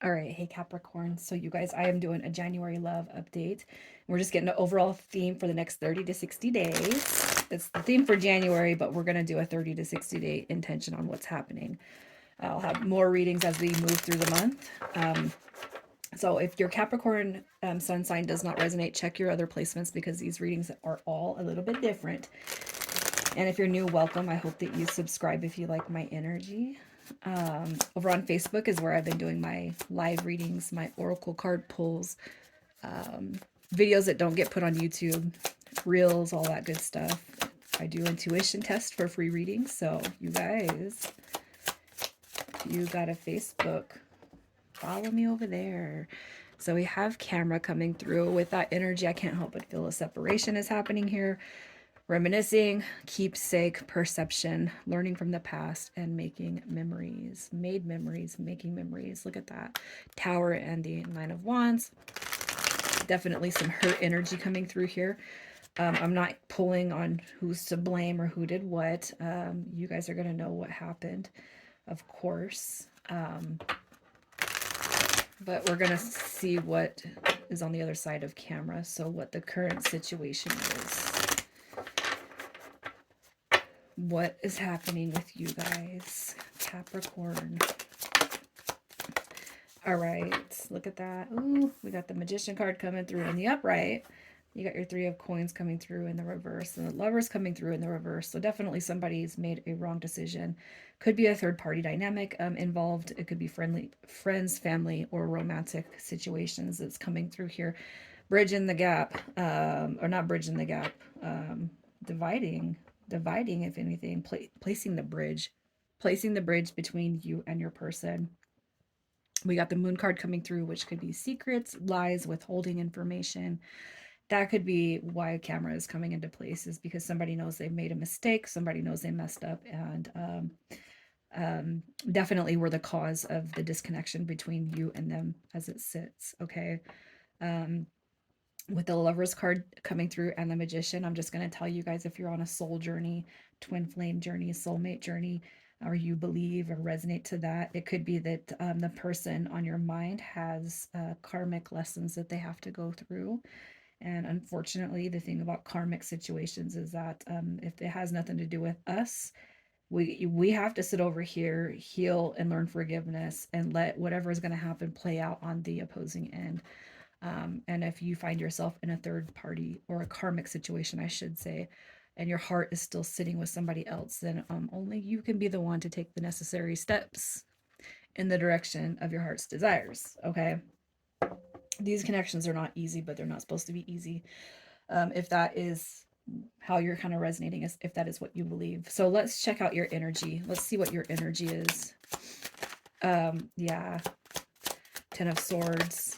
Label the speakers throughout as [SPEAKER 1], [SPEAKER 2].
[SPEAKER 1] All right, hey Capricorn. So you guys, I am doing a January love update. We're just getting an overall theme for the next 30 to 60 days. It's the theme for January, but we're going to do a 30 to 60 day intention on what's happening. I'll have more readings as we move through the month. So if your Capricorn sun sign does not resonate, check your other placements because these readings are all a little bit different. And if you're new, welcome. I hope that you subscribe if you like my energy. Over on Facebook is where I've been doing my live readings, my oracle card pulls, videos that don't get put on YouTube, reels, all that good stuff. I do intuition test for free readings. So you guys, if you got a Facebook, follow me over there. So we have camera coming through with that energy. I can't help but feel a separation is happening here. Reminiscing, keepsake, perception, learning from the past, and making memories. Made memories, making memories. Look at that. Tower and the Nine of Wands. Definitely some hurt energy coming through here. I'm not pulling on who's to blame or who did what. You guys are going to know what happened, of course. But we're going to see what is on the other side of camera. So what the current situation is. What is happening with you guys, Capricorn? All right, look at that. Ooh, we got the Magician card coming through in the upright. You got your Three of Coins coming through in the reverse, and the Lovers coming through in the reverse. So definitely somebody's made a wrong decision. Could be a third-party dynamic involved. It could be friends, family, or romantic situations that's coming through here. Bridging the gap, or not bridging the gap, dividing, if anything, placing the bridge, between you and your person. We got the Moon card coming through, which could be secrets, lies, withholding information. That could be why a camera is coming into place, is because somebody knows they've made a mistake, somebody knows they messed up, and definitely were the cause of the disconnection between you and them as it sits. Okay. With the Lovers card coming through and the Magician, I'm just going to tell you guys, if you're on a soul journey, twin flame journey, soulmate journey, or you believe or resonate to that, it could be that the person on your mind has karmic lessons that they have to go through. And unfortunately, the thing about karmic situations is that if it has nothing to do with us, we have to sit over here, heal, and learn forgiveness, and let whatever is going to happen play out on the opposing end. And if you find yourself in a third party or a karmic situation, I should say, and your heart is still sitting with somebody else, then only you can be the one to take the necessary steps in the direction of your heart's desires. Okay. These connections are not easy, but they're not supposed to be easy. If that is how you're kind of resonating, if that is what you believe. So let's check out your energy. Let's see what your energy is. Yeah. Ten of Swords.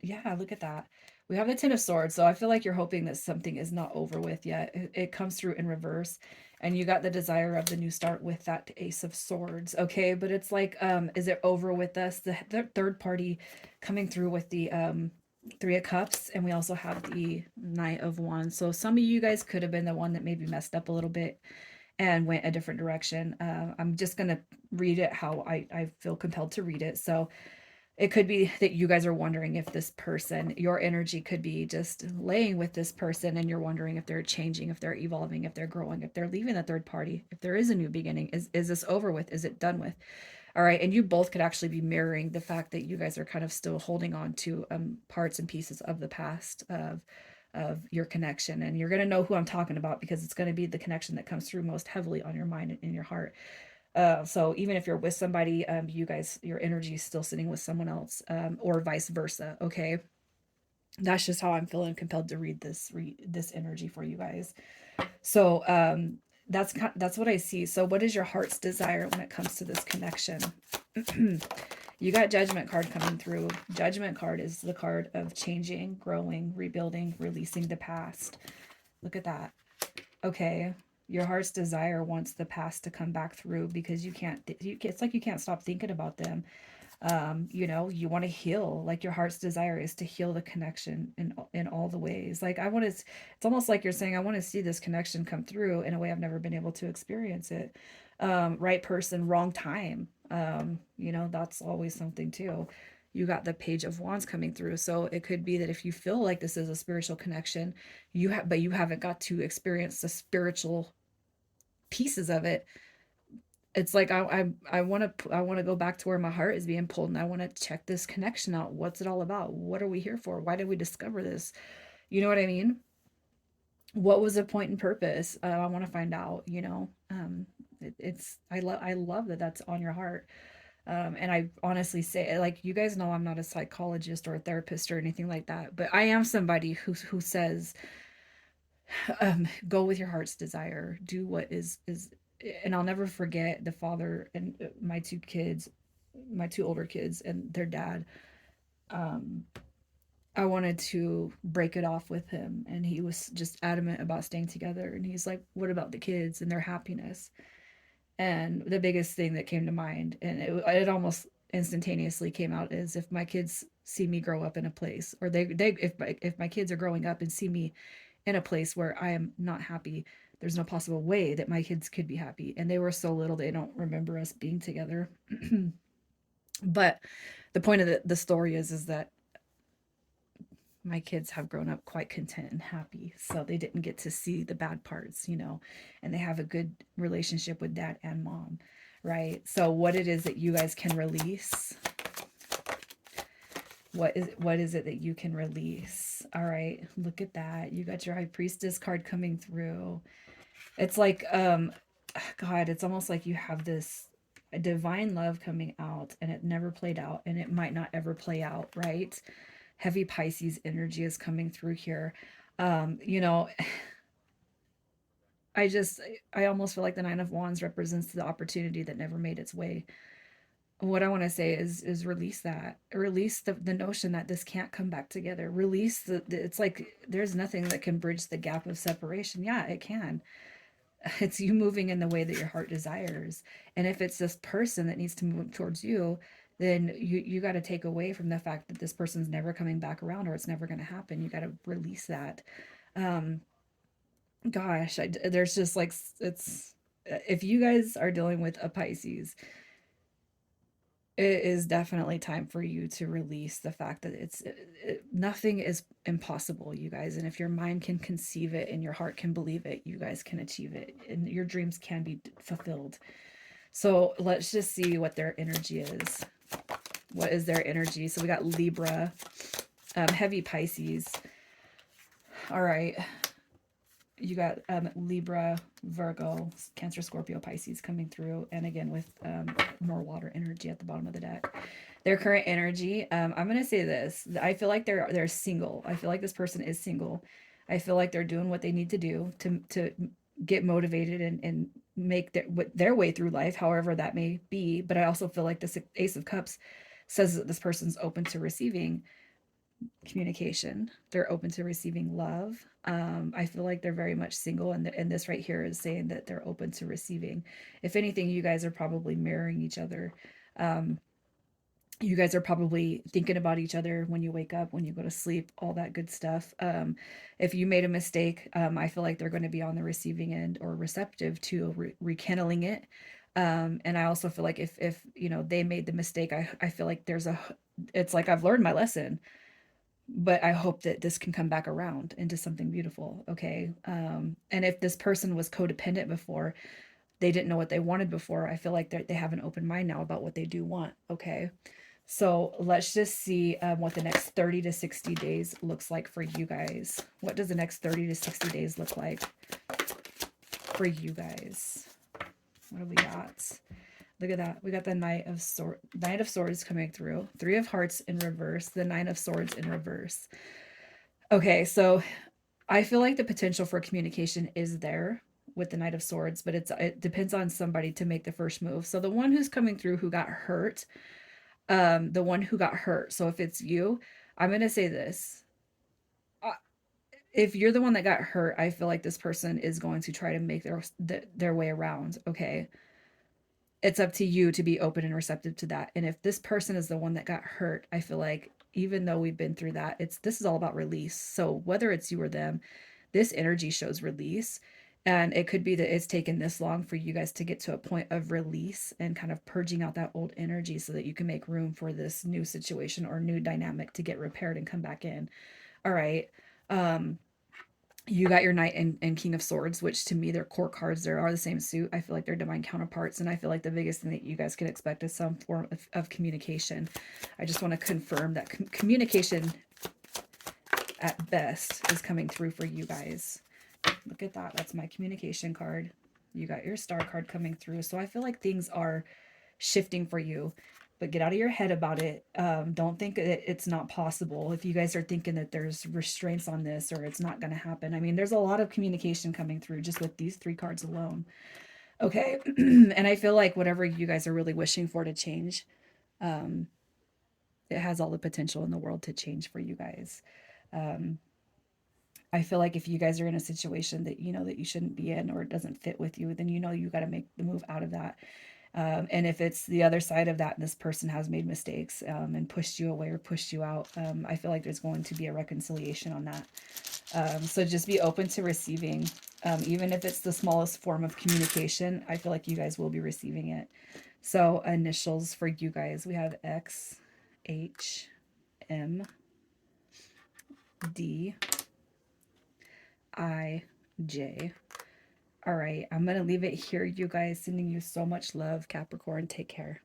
[SPEAKER 1] Yeah, look at that. We have the Ten of Swords, so I feel like you're hoping that something is not over with yet. It comes through in reverse, and you got the desire of the new start with that Ace of Swords. Okay, but it's like, is it over with us? The third party coming through with the Three of Cups, and we also have the Knight of Wands. So some of you guys could have been the one that maybe messed up a little bit and went a different direction. I'm just gonna read it how I feel compelled to read it. So it could be that you guys are wondering if this person, your energy could be just laying with this person, and you're wondering if they're changing, if they're evolving, if they're growing, if they're leaving the third party, if there is a new beginning. Is this over with? Is it done with? All right. And you both could actually be mirroring the fact that you guys are kind of still holding on to parts and pieces of the past of your connection. And you're going to know who I'm talking about, because it's going to be the connection that comes through most heavily on your mind and in your heart. So even if you're with somebody, you guys, your energy is still sitting with someone else, or vice versa. Okay. That's just how I'm feeling compelled to read this energy for you guys. So, that's what I see. So what is your heart's desire when it comes to this connection? You got Judgment card coming through. Judgment card is the card of changing, growing, rebuilding, releasing the past. Look at that. Okay. Your heart's desire wants the past to come back through, because it's like you can't stop thinking about them. You want to heal. Like, your heart's desire is to heal the connection in all the ways. Like, it's almost like you're saying, I want to see this connection come through in a way I've never been able to experience it. Right person, wrong time. You know, that's always something too. You got the Page of Wands coming through. So it could be that if you feel like this is a spiritual connection, but you haven't got to experience the spiritual pieces of it. It's like I want to go back to where my heart is being pulled, and I want to check this connection out. What's it all about? What are we here for? Why did we discover this? You know what I mean? What was the point and purpose? I want to find out. It's I love that that's on your heart. And I honestly say, like, you guys know I'm not a psychologist or a therapist or anything like that, but I am somebody who says, go with your heart's desire, do what is. And I'll never forget the father and my two kids, my two older kids and their dad. Um, I wanted to break it off with him, and he was just adamant about staying together. And he's like, "What about the kids and their happiness?" And the biggest thing that came to mind, and it almost instantaneously came out, is if my kids see me grow up in a place, or they if my kids are growing up and see me in a place where I am not happy, there's no possible way that my kids could be happy. And they were so little, they don't remember us being together. But the point of the story is that my kids have grown up quite content and happy. So they didn't get to see the bad parts, and they have a good relationship with dad and mom, right? So what it is that you guys can release, what is it that you can release? All right, look at that. You got your High Priestess card coming through. It's like, God, it's almost like you have this divine love coming out, and it never played out, and it might not ever play out, right? Heavy Pisces energy is coming through here. Um, you know, I just I almost feel like the Nine of Wands represents the opportunity that never made its way. What I want to say is release that. Release the notion that this can't come back together. Release it's like there's nothing that can bridge the gap of separation. Yeah, it can. It's you moving in the way that your heart desires. And if it's this person that needs to move towards you, then you got to take away from the fact that this person's never coming back around, or it's never going to happen. You got to release that. Um, Gosh, there's just like it's if you guys are dealing with a Pisces, it is definitely time for you to release the fact that nothing is impossible, you guys. And if your mind can conceive it and your heart can believe it, you guys can achieve it, and your dreams can be fulfilled. So let's just see what their energy is. What is their energy? So we got Libra, heavy Pisces. All right. You got Libra, Virgo, Cancer, Scorpio, Pisces coming through, and again with more water energy at the bottom of the deck. Their current energy, I'm gonna say this. I feel like they're single. I feel like this person is single. I feel like they're doing what they need to do to get motivated and make their way through life, however that may be. But I also feel like this Ace of Cups says that this person's open to receiving communication. They're open to receiving love. I feel like they're very much single, and this right here is saying that they're open to receiving. If anything, you guys are probably mirroring each other. Um, you guys are probably thinking about each other when you wake up, when you go to sleep, all that good stuff. If you made a mistake, I feel like they're going to be on the receiving end or receptive to rekindling it. And I also feel like if they made the mistake, I feel like it's like I've learned my lesson, but I hope that this can come back around into something beautiful. Okay. And if this person was codependent before, they didn't know what they wanted before, I feel like they have an open mind now about what they do want. Okay. So let's just see what the next 30 to 60 days looks like for you guys. What does the next 30 to 60 days look like for you guys? What do we got? Look at that. We got the Knight of Swords coming through. Three of Hearts in reverse. The Nine of Swords in reverse. Okay, so I feel like the potential for communication is there with the Knight of Swords, but it depends on somebody to make the first move. So the one who's coming through who got hurt, the one who got hurt. So if it's you, I'm gonna say this. Uh, If you're the one that got hurt, I feel like this person is going to try to make their way around. Okay, it's up to you to be open and receptive to that. And if this person is the one that got hurt, I feel like even though we've been through that, this is all about release. So whether it's you or them, this energy shows release. And it could be that it's taken this long for you guys to get to a point of release and kind of purging out that old energy so that you can make room for this new situation or new dynamic to get repaired and come back in. All right. You got your Knight and King of Swords, which to me they're core cards. They are the same suit. I feel like they're divine counterparts, and I feel like the biggest thing that you guys can expect is some form of communication. I just want to confirm that communication at best is coming through for you guys. Look at that. That's my communication card. You got your star card coming through. So I feel like things are shifting for you, but get out of your head about it. Don't think that it's not possible. If you guys are thinking that there's restraints on this or it's not going to happen, I mean, there's a lot of communication coming through just with these 3 cards alone. Okay. And I feel like whatever you guys are really wishing for to change, it has all the potential in the world to change for you guys. I feel like if you guys are in a situation that you know that you shouldn't be in or it doesn't fit with you, then you know you got to make the move out of that. And if it's the other side of that, and this person has made mistakes and pushed you away or pushed you out, I feel like there's going to be a reconciliation on that. So just be open to receiving, even if it's the smallest form of communication. I feel like you guys will be receiving it. So initials for you guys, we have X, H, M, D, I, J. All right, I'm going to leave it here, you guys. Sending you so much love, Capricorn. Take care.